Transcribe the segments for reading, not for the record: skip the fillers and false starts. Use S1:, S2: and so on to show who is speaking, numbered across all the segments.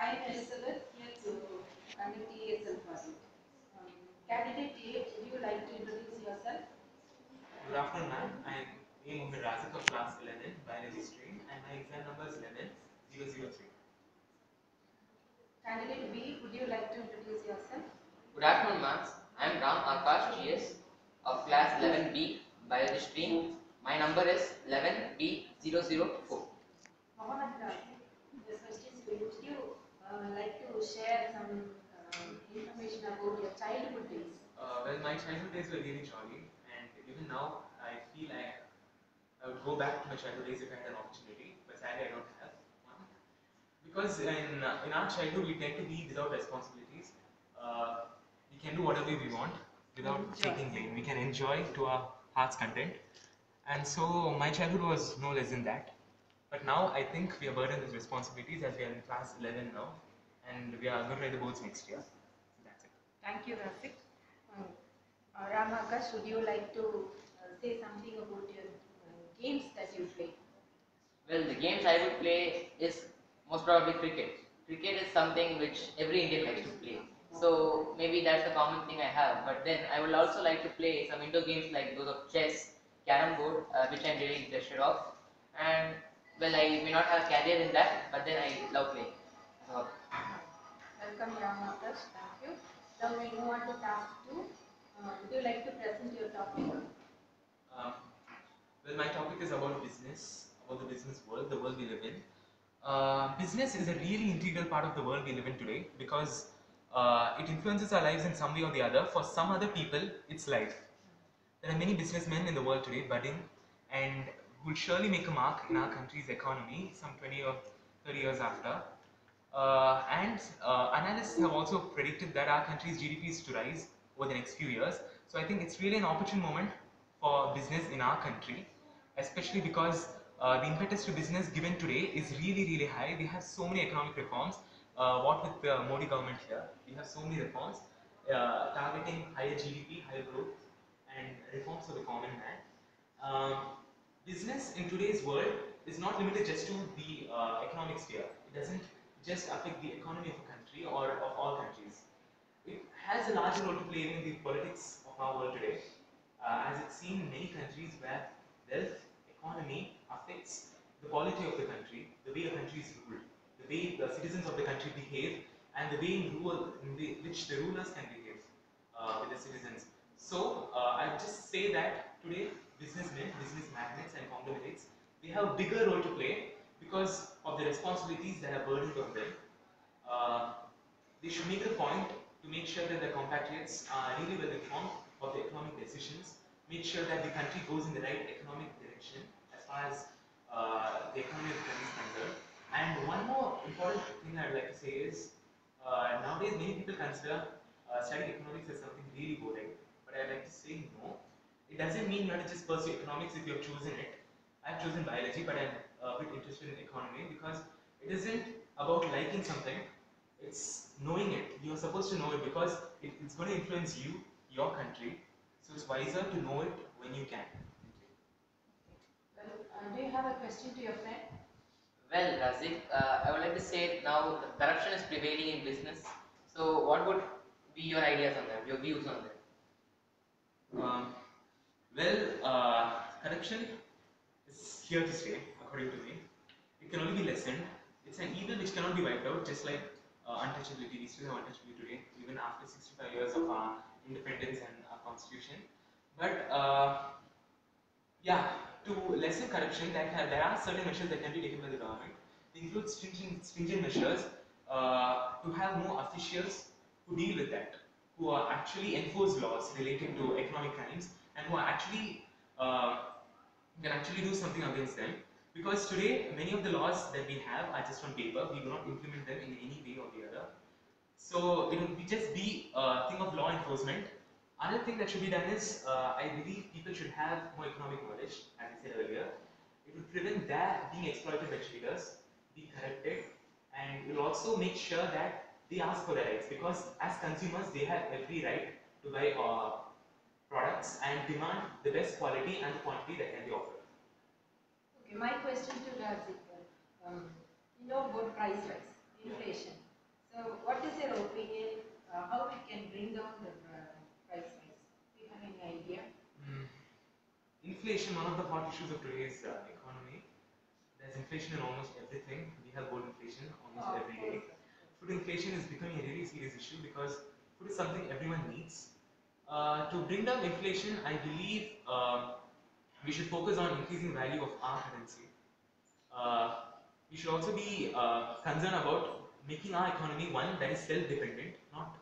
S1: I am Elizabeth here to conduct ESL project. Candidate A, would you like to introduce yourself?
S2: Good afternoon, ma'am. I am A. Mohammed Razik of class 11, biology stream, and my exam number is 11003.
S1: Candidate B, would you like to introduce yourself?
S3: Good afternoon, ma'am. I am Ram Akash GS of class 11B biology stream. My number is 11B004.
S1: Mohammed Razik, this question is for you. Would you like to share some information about your childhood days?
S2: Well, my childhood days were really jolly, and even now I feel I would go back to my childhood days if I had an opportunity, but sadly I don't have one. Because in our childhood we tend to be without responsibilities. We can do whatever we want without taking blame. We can enjoy to our heart's content. And so my childhood was no less than that. But now I think we are burdened with responsibilities as we are in class 11 now, and we are going to write the boards next year. So that's it.
S1: Thank you, Razik. Ram Akash, would you like to say something about your games that you play?
S3: Well, the games I would play is most probably cricket. Cricket is something which every Indian likes to play. So maybe that's a common thing I have. But then I would also like to play some indoor games like those of chess, carom board, which I'm really interested of. And well, I may not have a career in that, but then I love playing.
S1: Welcome, Ram Akash. Thank you. Now we move on to task 2. Would you like to present your topic?
S2: Um, well, my topic is about business, about the business world, the world we live in. Business is a really integral part of the world we live in today because it influences our lives in some way or the other. For some other people, it's life. There are many businessmen in the world today budding and will surely make a mark in our country's economy some 20 or 30 years after. Analysts have also predicted that our country's GDP is to rise over the next few years. So I think it's really an opportune moment for business in our country, especially because the impetus to business given today is really, really high. We have so many economic reforms. What with the Modi government here, we have so many reforms targeting higher GDP, higher growth, and reforms for the common man. Um, Business in today's world is not limited just to the economic sphere. It doesn't just affect the economy of a country or of all countries. It has a larger role to play in the politics of our world today, as it's seen in many countries where wealth, economy affects the quality of the country, the way a country is ruled, the way the citizens of the country behave, and the way in which the rulers can behave with the citizens. So I would just say that today businessmen, business magnates and conglomerates, they have a bigger role to play because of the responsibilities that are burdened on them. Uh, they should make a point to make sure that their compatriots are really well informed of the economic decisions, make sure that the country goes in the right economic direction as far as the economy of the country is concerned. And one more important thing I'd like to say is nowadays many people consider studying economics as something really boring, but I'd like to say no. It doesn't mean you have to just pursue economics if you have chosen it. I've chosen biology, but I'm a bit interested in economy because it isn't about liking something, it's knowing it. You're supposed to know it because it's going to influence you, your country. So it's wiser to know it when you can.
S1: Well, do you have a question to your friend?
S3: Well, Razik, I would like to say now the corruption is prevailing in business. So, what would be your ideas on that, your views on that?
S2: Corruption is here to stay, according to me. It can only be lessened. It's an evil which cannot be wiped out, just like untouchability. We still have untouchability today, even after 65 years of our independence and our constitution. But yeah, to lessen corruption, there are certain measures that can be taken by the government. They include stringent measures to have more officials who deal with that, who are actually enforce laws related to economic crimes, and who are actually can actually do something against them. Because today, many of the laws that we have are just on paper. We do not implement them in any way or the other. So it would just be a thing of law enforcement. Another thing that should be done is, I believe people should have more economic knowledge, as I said earlier. It would prevent their being exploited by traders, be corrected, and it will also make sure that they ask for their rights, because as consumers they have every right to buy products and demand the best quality and the quantity that can be offered.
S1: Okay, my question to Razik, you know about price rise, inflation.
S2: inflation, one of the hot issues of today's economy. There's inflation in almost everything. We have board inflation almost every day. Food inflation is becoming a really serious issue because food is something everyone needs. To bring down inflation, I believe we should focus on increasing value of our currency. We should also be concerned about making our economy one that is self-dependent, not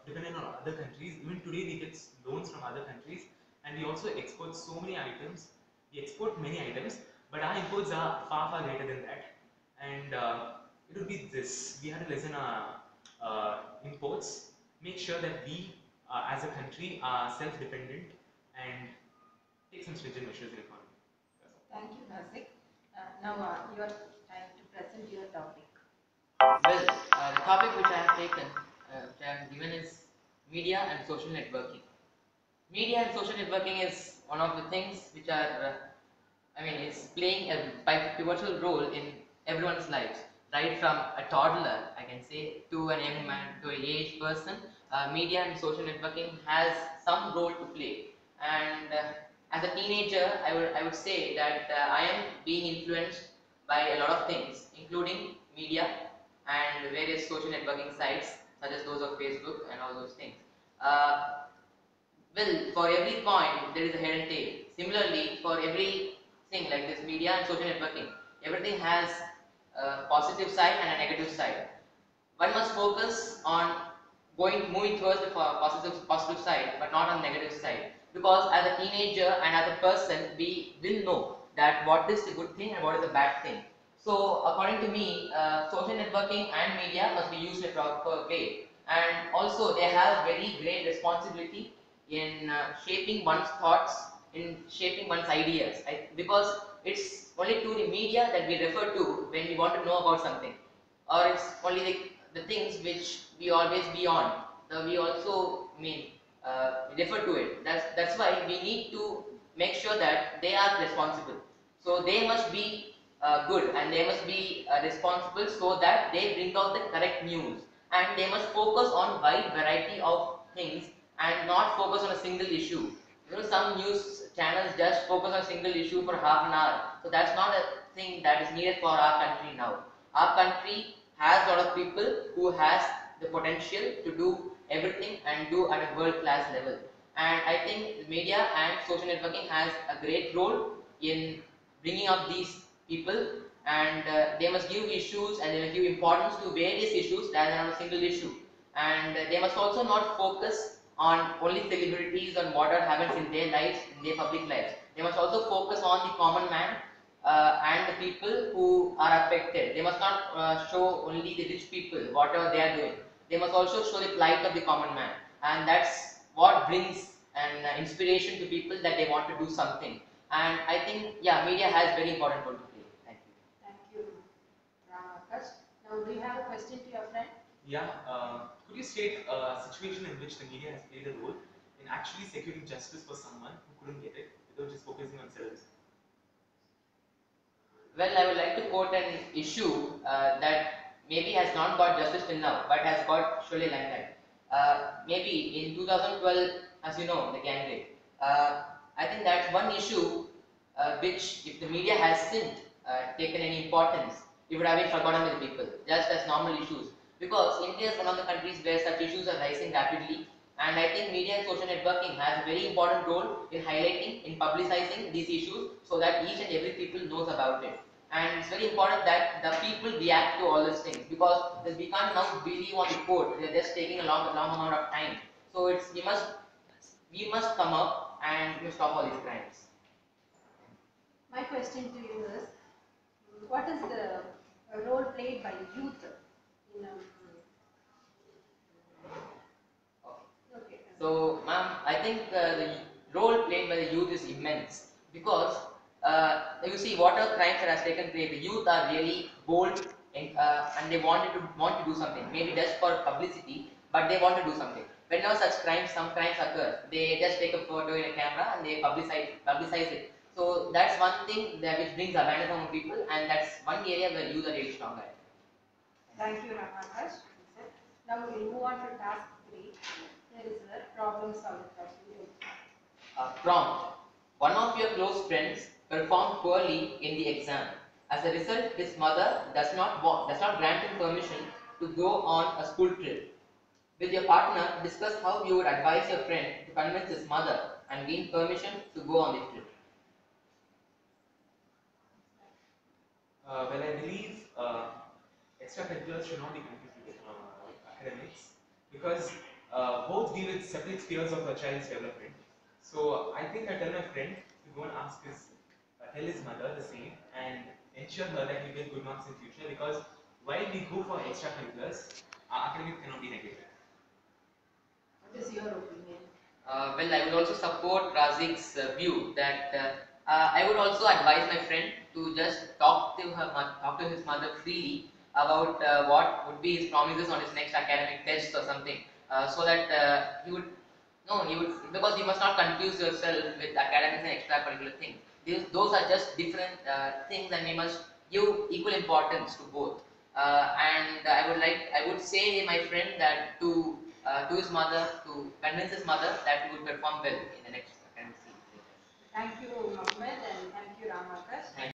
S2: dependent on other countries. Even today, we get loans from other countries, and we also export so many items. We export many items, but our imports are far, far greater than that. And it would be this: we have to lessen our imports, make sure that we, as a country, are self-dependent, and take some stringent measures in economy.
S1: Thank you, Nazik. Now your time to present your topic.
S3: Well, the topic which I have taken, which I have given is media and social networking. Media and social networking is one of the things which are, is playing a pivotal role in everyone's lives. Right from a toddler, I can say, to an young man, to an aged person, media and social networking has some role to play. And as a teenager, I would say that I am being influenced by a lot of things, including media and various social networking sites such as those of Facebook and all those things. Well, for every coin there is a head and tail. Similarly, for everything like this media and social networking, everything has a positive side and a negative side. One must focus on moving towards the positive side, but not on the negative side. Because as a teenager and as a person, we will know that what is the good thing and what is the bad thing. So, according to me, social networking and media must be used in a proper way. And also, they have very great responsibility in shaping one's thoughts, in shaping one's ideas. Because it's only to the media that we refer to when we want to know about something, or it's only the things which we always be on. We also refer to it. That's why we need to make sure that they are responsible. So they must be good and they must be responsible so that they bring out the correct news, and they must focus on wide variety of things and not focus on a single issue. Some news channels just focus on a single issue for half an hour. So that's not a thing that is needed for our country now. Our country has a lot of people who has the potential to do everything and do at a world-class level. And I think media and social networking has a great role in bringing up these people, and they must give issues and they must give importance to various issues rather than on a single issue. And they must also not focus on only celebrities and what happens in their lives, in their public lives. They must also focus on the common man and the people who are affected. They must not show only the rich people, whatever they are doing. They must also show the plight of the common man, and that's what brings an inspiration to people that they want to do something. And I think, yeah, media has very important role to play. Thank you.
S1: Thank you, Ramakarsh. Now, do you have a question to your friend?
S2: Yeah, could you state a situation in which the media has played a role in actually securing justice for someone who couldn't get it without just focusing on service?
S3: Well, I would like to quote an issue that maybe has not got justice till now, but has got surely limelight. Maybe in 2012, as you know, the gang rape. I think that's one issue which, if the media hasn't taken any importance, it would have been forgotten by the people, just as normal issues. Because India is one of the countries where such issues are rising rapidly, and I think media and social networking has a very important role in highlighting, in publicizing these issues so that each and every people knows about it. And it's very important that the people react to all these things, because we can't now believe on the quote. They're just taking a long amount of time. So we must come up and we must stop all these crimes.
S1: My question to you is, what is the role played by youth in okay.
S3: So, ma'am, I think the role played by the youth is immense, because you see what are crimes that has taken place. The youth are really bold and they want to do something. Maybe just for publicity, but they want to do something. Whenever some crimes occur, they just take a photo in a camera and they publicize it. So that's one thing which brings awareness among people, and that's one area where youth are really strong at.
S1: Thank you, Ramakarsh. Now we will move on to task 3. There is a problem solving question.
S3: Prompt. One of your close friends performed poorly in the exam. As a result, his mother does not grant him permission to go on a school trip. With your partner, discuss how you would advise your friend to convince his mother and gain permission to go on the trip.
S2: Well, I believe extracurriculars should not be confused with academics because both deal with separate spheres of a child's development. So I think I tell my friend to go and tell his mother the same and ensure her that he get good marks in future because while we go for extracurriculars, academics cannot be negated.
S1: What is your opinion?
S3: Well, I would also support Razik's view that I would also advise my friend to just talk to his mother freely about what would be his promises on his next academic test or something, so that he would no, he would because you must not confuse yourself with academics and extracurricular things. Those are just different things, and we must give equal importance to both. And I would say my friend that to his mother to convince his mother that he would perform well in the next academic season.
S1: Thank you, Mohammed, and thank you, Ramakas.